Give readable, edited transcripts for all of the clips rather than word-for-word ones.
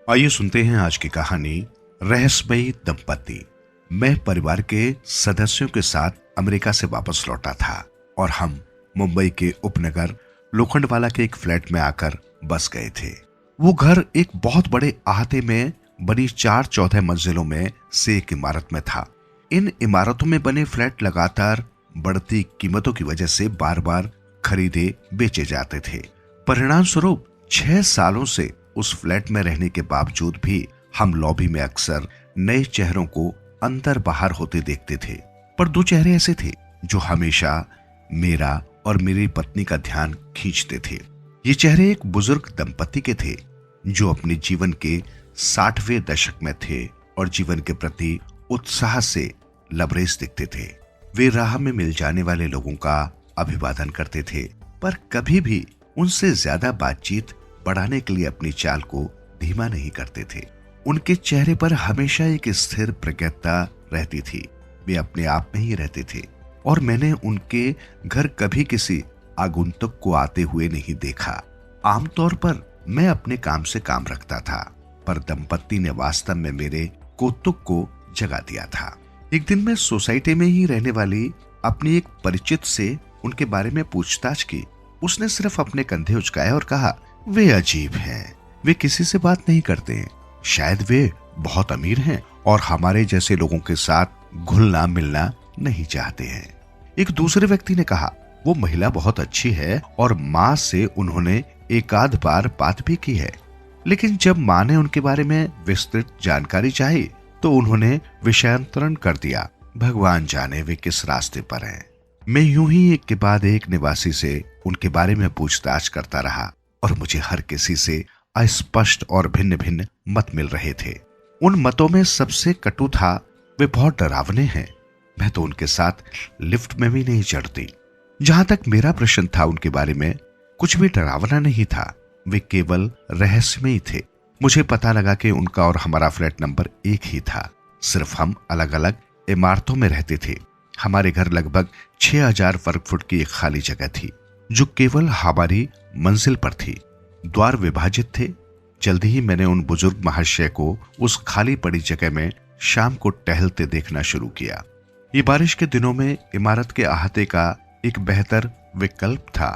आइए सुनते हैं आज की कहानी रहस्यमयी दंपति। मैं परिवार के सदस्यों के साथ अमेरिका से वापस लौटा था और हम मुंबई के उपनगर लोखंडवाला के एक फ्लैट में आकर बस गए थे। वो घर एक बहुत बड़े अहाते में बनी 4 मंजिलों में से एक इमारत में था। इन इमारतों में बने फ्लैट लगातार बढ़ती कीमतों की वजह से बार बार खरीदे बेचे जाते थे। परिणाम स्वरूप 6 सालों से उस फ्लैट में रहने के बावजूद भी हम लॉबी में अक्सर नए चेहरों को अंदर बाहर होते देखते थे। पर 2 चेहरे ऐसे थे जो हमेशा मेरा और मेरी पत्नी का ध्यान खींचते थे। ये चेहरे एक बुजुर्ग दंपति के थे जो अपने जीवन के 60वें दशक में थे और जीवन के प्रति उत्साह से लबरेज दिखते थे। वे राह में मिल जाने वाले लोगों का अभिवादन करते थे, पर कभी भी उनसे ज्यादा बातचीत बढ़ाने के लिए अपनी चाल को धीमा नहीं करते थे। उनके चेहरे पर हमेशा एक स्थिर प्रज्ञता रहती थी। वे अपने आप में ही रहते थे और मैंने उनके घर कभी किसी आगंतुक को आते हुए नहीं देखा। आमतौर पर मैं अपने काम से काम रखता था, पर दंपति ने वास्तव में मेरे कौतुक को जगा दिया था। एक दिन मैं सोसाइटी में ही रहने वाली अपनी एक परिचित से उनके बारे में पूछताछ की। उसने सिर्फ अपने कंधे उचकाए और कहा, वे अजीब हैं, वे किसी से बात नहीं करते हैं, शायद वे बहुत अमीर हैं और हमारे जैसे लोगों के साथ घुलना मिलना नहीं चाहते हैं। एक दूसरे व्यक्ति ने कहा, वो महिला बहुत अच्छी है और माँ से उन्होंने एक आध बार बात भी की है, लेकिन जब माँ ने उनके बारे में विस्तृत जानकारी चाही तो उन्होंने विषयांतरण कर दिया। भगवान जाने वे किस रास्ते पर हैं। मैं यूं ही एक के बाद एक निवासी से उनके बारे में पूछताछ करता रहा और मुझे हर किसी से अस्पष्ट और भिन्न भिन्न मत मिल रहे थे। उन मतों में सबसे कटु था, वे बहुत डरावने हैं, मैं तो उनके साथ लिफ्ट में भी नहीं चढ़ती। जहां तक मेरा प्रश्न था, उनके बारे में कुछ भी डरावना नहीं था, वे केवल रहस्यमयी थे। मुझे पता लगा कि उनका और हमारा फ्लैट नंबर 1 ही था, सिर्फ हम अलग अलग इमारतों में रहते थे। हमारे घर लगभग 6000 वर्ग फुट की एक खाली जगह थी जो केवल हमारी मंजिल पर थी। द्वार विभाजित थे। जल्दी ही मैंने उन बुजुर्ग महाशय को उस खाली पड़ी जगह में शाम को टहलते देखना शुरू किया। ये बारिश के दिनों में इमारत के अहाते का एक बेहतर विकल्प था।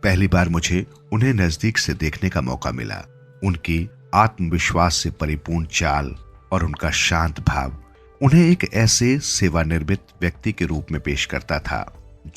पहली बार मुझे उन्हें नजदीक से देखने का मौका मिला। उनकी आत्मविश्वास से परिपूर्ण चाल और उनका शांत भाव उन्हें एक ऐसे सेवानिवृत्त व्यक्ति के रूप में पेश करता था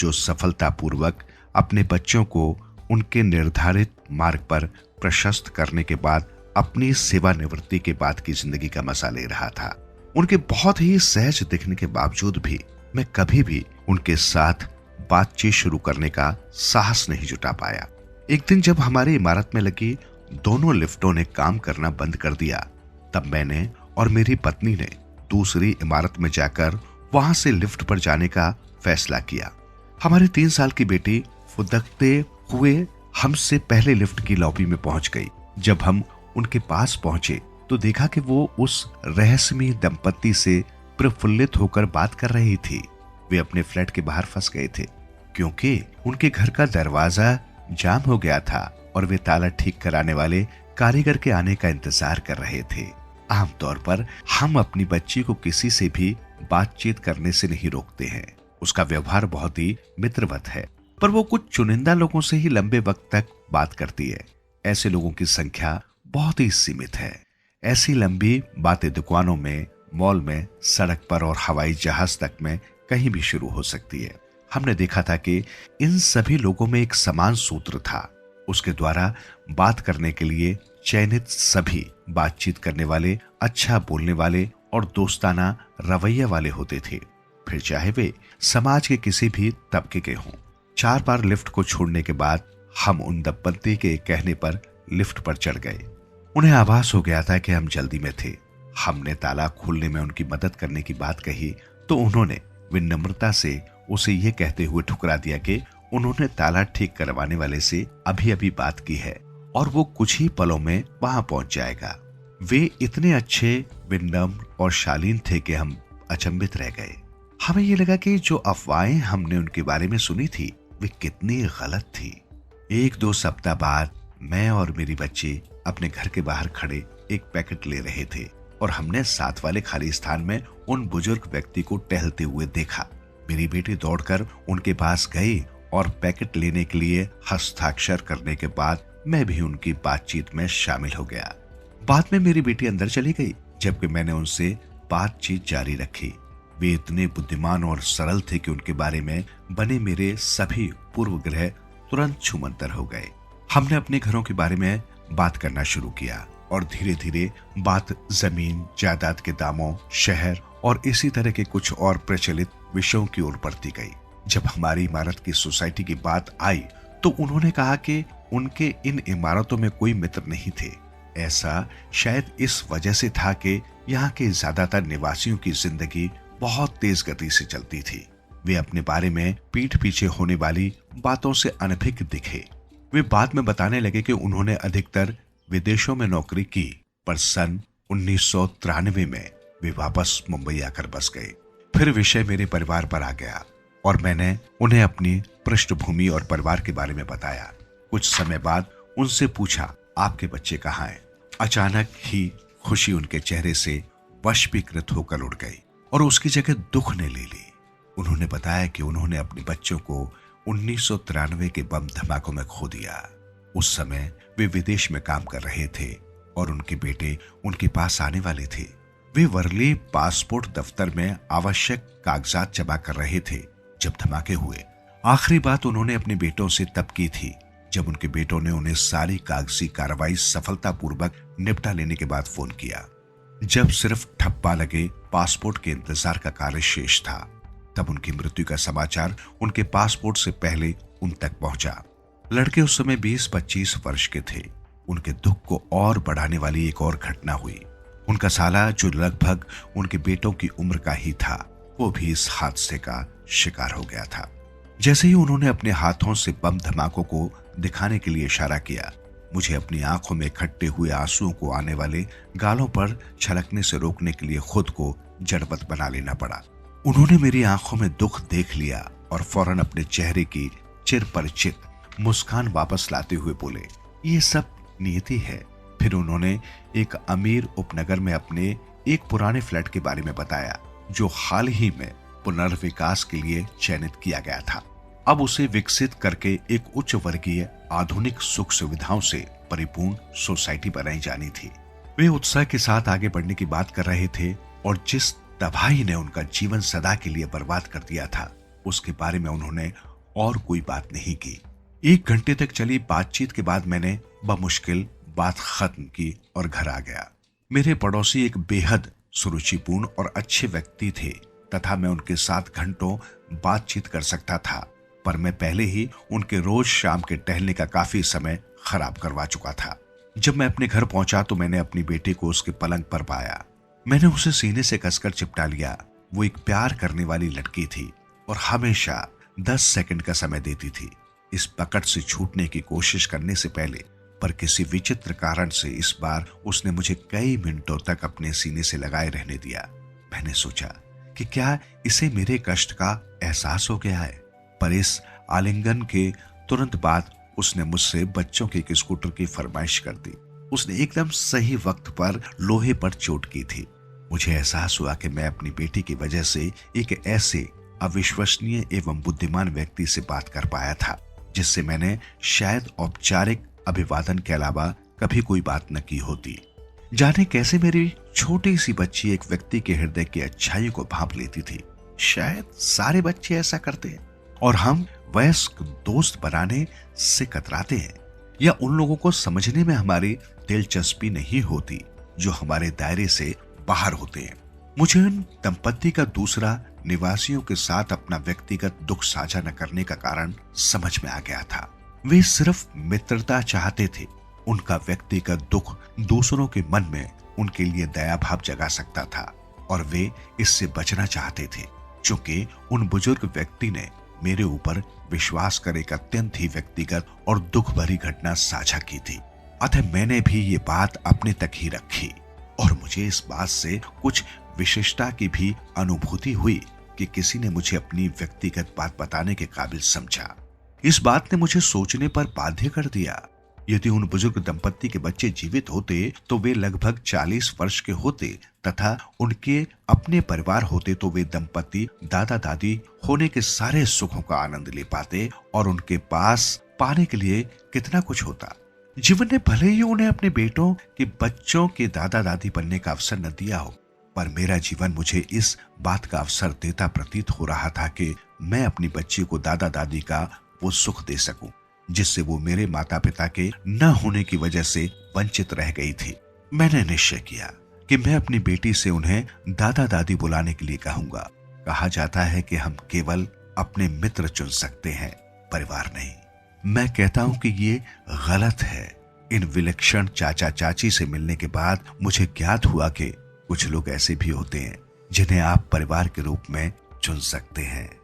जो सफलतापूर्वक अपने बच्चों को उनके निर्धारित मार्ग पर प्रशस्त करने के बाद अपनी सेवानिवृत्ति के बाद की जिंदगी का मजा ले रहा था। उनके बहुत ही सहज दिखने के बावजूद भी मैं कभी भी उनके साथ बातचीत शुरू करने का साहस नहीं जुटा पाया। एक दिन जब हमारी इमारत में लगी दोनों लिफ्टों ने काम करना बंद कर दिया, तब मैंने और मेरी पत्नी ने दूसरी इमारत में जाकर वहां से लिफ्ट पर जाने का फैसला किया। हमारी 3 साल की बेटी फुदकते हुए हमसे पहले लिफ्ट की लॉबी में पहुंच गई। जब हम उनके पास पहुंचे तो देखा कि वो उस रहस्यमयी दंपति से प्रफुल्लित होकर बात कर रही थी। वे अपने फ्लैट के बाहर फंस गए थे क्योंकि उनके घर का दरवाजा जाम हो गया था और वे ताला ठीक कराने वाले कारीगर के आने का इंतजार कर रहे थे। आमतौर पर हम अपनी बच्ची को किसी से भी बातचीत करने से नहीं रोकते हैं। उसका व्यवहार बहुत ही मित्रवत है, पर वो कुछ चुनिंदा लोगों से ही लंबे वक्त तक बात करती है। ऐसे लोगों की संख्या बहुत ही सीमित है। ऐसी लंबी बातें दुकानों में, मॉल में, सड़क पर और हवाई जहाज तक में कहीं भी शुरू हो सकती है। हमने देखा था कि इन सभी लोगों में एक समान सूत्र था। उसके द्वारा बात करने के लिए चयनित सभी बातचीत करने वाले, अच्छा बोलने वाले और दोस्ताना रवैया वाले होते थे, फिर चाहे वे समाज के किसी भी तबके के हों। 4 बार लिफ्ट को छोड़ने के बाद हम उन दंपति के कहने पर लिफ्ट पर चढ़ गए। उन्हें आभास हो गया था कि हम जल्दी में थे। हमने ताला खोलने में उनकी मदद करने की बात कही तो उन्होंने विनम्रता से उसे ये कहते हुए ठुकरा दिया कि उन्होंने ताला ठीक करवाने वाले से अभी अभी बात की है और वो कुछ ही पलों में वहां पहुंच जाएगा। वे इतने अच्छे, विनम्र और शालीन थे कि हम अचंभित रह गए। हमें ये लगा कि जो अफवाहें हमने उनके बारे में सुनी थी वे कितनी गलत थी। 1-2 सप्ताह बाद मैं और मेरी बच्ची अपने घर के बाहर खड़े एक पैकेट ले रहे थे और हमने साथ वाले खाली स्थान में उन बुजुर्ग व्यक्ति को टहलते हुए देखा। मेरी बेटी दौड़कर उनके पास गई और पैकेट लेने के लिए हस्ताक्षर करने के बाद मैं भी उनकी बातचीत में शामिल हो गया। बाद में मेरी बेटी अंदर चली गई, जबकि मैंने उनसे बातचीत जारी रखी। वे इतने बुद्धिमान और सरल थे कि उनके बारे में बने मेरे सभी पूर्व ग्रह तुरंत छूमंतर हो गए। हमने अपने घरों के बारे में बात करना शुरू किया और धीरे धीरे बात जमीन जायदाद के दामों, शहर और इसी तरह के कुछ और प्रचलित विषयों की ओर बढ़ती गई। जब हमारी इमारत की सोसाइटी की बात आई तो उन्होंने कहा कि उनके इन इमारतों में कोई मित्र नहीं थे। ऐसा शायद इस वजह से था कि यहाँ के ज्यादातर निवासियों की जिंदगी बहुत तेज गति से चलती थी। वे अपने बारे में पीठ पीछे होने वाली बातों से अनभिज्ञ दिखे। वे बाद में बताने लगे कि उन्होंने अधिकतर विदेशों में नौकरी की, पर सन 1993 में वे वापस मुंबई आकर बस गए। फिर विषय मेरे परिवार पर आ गया और मैंने उन्हें अपनी पृष्ठभूमि और परिवार के बारे में बताया। कुछ समय बाद उनसे पूछा, आपके बच्चे कहाँ हैं? अचानक ही खुशी उनके चेहरे से वशीकृत होकर उड़ गई और उसकी जगह दुख ने ले ली। उन्होंने बताया कि उन्होंने अपने बच्चों को 1993 के बम धमाकों में खो दिया। उस समय वे विदेश में काम कर रहे थे और उनके बेटे उनके पास आने वाले थे। वे वर्ली पासपोर्ट दफ्तर में आवश्यक कागजात जमा कर रहे थे जब धमाके हुए। आखिरी बात उन्होंने अपने बेटों से तब की थी जब उनके बेटों ने उन्हें सारी कागजी कार्रवाई सफलतापूर्वक निपटा लेने के बाद फोन किया। जब सिर्फ ठप्पा लगे पासपोर्ट के इंतजार का कार्य शेष था, तब उनकी मृत्यु का समाचार उनके पासपोर्ट से पहले उन तक पहुंचा। लड़के उस समय 20-25 वर्ष के थे। उनके दुख को और बढ़ाने वाली एक और घटना हुई। उनका साला, जो लगभग उनके बेटों की उम्र का ही था, वो भी इस हादसे का शिकार हो गया था। जैसे ही उन्होंने अपने हाथों से बम धमाकों को दिखाने के लिए इशारा किया, मुझे अपनी आंखों में इकट्ठे हुए आंसुओं को आने वाले गालों पर छलकने से रोकने के लिए खुद को जड़वत बना लेना पड़ा। उन्होंने मेरी आंखों में दुख देख लिया और फौरन अपने चेहरे की चिरपरिचित मुस्कान वापस लाते हुए बोले, ये सब नियति है। फिर उन्होंने एक अमीर उपनगर में अपने एक पुराने फ्लैट के बारे में बताया जो हाल ही में पुनर्विकास के लिए चयनित किया गया था। अब उसे विकसित करके एक उच्च वर्गीय आधुनिक सुख सुविधाओं से परिपूर्ण सोसाइटी बनाई जानी थी। वे उत्साह के साथ आगे बढ़ने की बात कर रहे थे और जिस तबाही ने उनका जीवन सदा के लिए बर्बाद कर दिया था, उसके बारे में उन्होंने और कोई बात नहीं की। 1 घंटे तक चली बातचीत के बाद मैंने बमुश्किल बात खत्म की और घर आ गया। मेरे पड़ोसी एक बेहद सुरुचिपूर्ण और अच्छे व्यक्ति थे तथा मैं उनके साथ घंटों बातचीत कर सकता था, पर मैं पहले ही उनके रोज शाम के टहलने का काफी समय खराब करवा चुका था। जब मैं अपने घर पहुंचा तो मैंने अपनी बेटी को उसके पलंग पर पाया। मैंने उसे सीने से कसकर चिपटा लिया। वो एक प्यार करने वाली लड़की थी और हमेशा 10 सेकंड का समय देती थी इस पकड़ से छूटने की कोशिश करने से पहले, पर किसी विचित्र कारण से इस बार उसने मुझे कई मिनटों तक अपने सीने से लगाए रहने दिया। मैंने सोचा कि क्या इसे मेरे कष्ट का एहसास हो गया है, पर इस आलिंगन के तुरंत बाद उसने मुझसे बच्चों के एक स्कूटर की फरमाइश कर दी। उसने एकदम सही वक्त पर लोहे पर चोट की थी। मुझे एहसास हुआ कि मैं अपनी बेटी की वजह से एक ऐसे अविश्वसनीय एवं बुद्धिमान व्यक्ति से बात कर पाया था जिससे मैंने शायद औपचारिक अभिवादन के अलावा कभी कोई बात न की होती। जाने कैसे मेरी छोटी सी बच्ची एक व्यक्ति के हृदय की अच्छाई को भांप लेती थी। शायद सारे बच्चे ऐसा करते हैं और हम वयस्क दोस्त बनाने से कतराते हैं या उन लोगों को समझने में हमारी दिलचस्पी नहीं होती जो हमारे दायरे से बाहर होते हैं। मुझे उन दंपत्ति का दूसरा निवासियों के साथ अपना व्यक्तिगत दुख साझा न करने का कारण समझ में आ गया था। वे सिर्फ मित्रता चाहते थे। उनका व्यक्तिगत दुख दूसरों के मन में उनके लिए दया भाव जगा सकता था और वे इससे बचना चाहते थे, क्योंकि उन बुजुर्ग व्यक्ति ने मेरे ऊपर विश्वास कर एक अत्यंत ही व्यक्तिगत और दुख भरी घटना साझा की थी। अतः मैंने भी ये बात अपने तक ही रखी और मुझे इस बात से कुछ विशिष्टता की भी अनुभूति हुई कि किसी ने मुझे अपनी व्यक्तिगत बात बताने के काबिल समझा। इस बात ने मुझे सोचने पर बाध्य कर दिया। यदि उन बुजुर्ग दंपत्ति के बच्चे जीवित होते तो वे लगभग 40 वर्ष के होते तथा उनके अपने परिवार होते तो वे दंपत्ति दादा दादी होने के सारे सुखों का आनंद ले पाते और उनके पास पाने के लिए कितना कुछ होता। जीवन ने भले ही उन्हें अपने बेटों के बच्चों के दादा दादी बनने का अवसर न दिया हो, पर मेरा जीवन मुझे इस बात का अवसर देता प्रतीत हो रहा था कि मैं अपनी बच्ची को दादा दादी का वो सुख दे सकूं जिससे वो मेरे माता पिता के न होने की वजह से वंचित रह गई थी। मैंने निश्चय किया कि मैं अपनी बेटी से उन्हें दादा दादी बुलाने के लिए कहूंगा। कहा जाता है कि हम केवल अपने मित्र चुन सकते हैं, परिवार नहीं। मैं कहता हूं कि ये गलत है। इन विलक्षण चाचा चाची से मिलने के बाद मुझे ज्ञात हुआ कि कुछ लोग ऐसे भी होते हैं जिन्हें आप परिवार के रूप में चुन सकते हैं।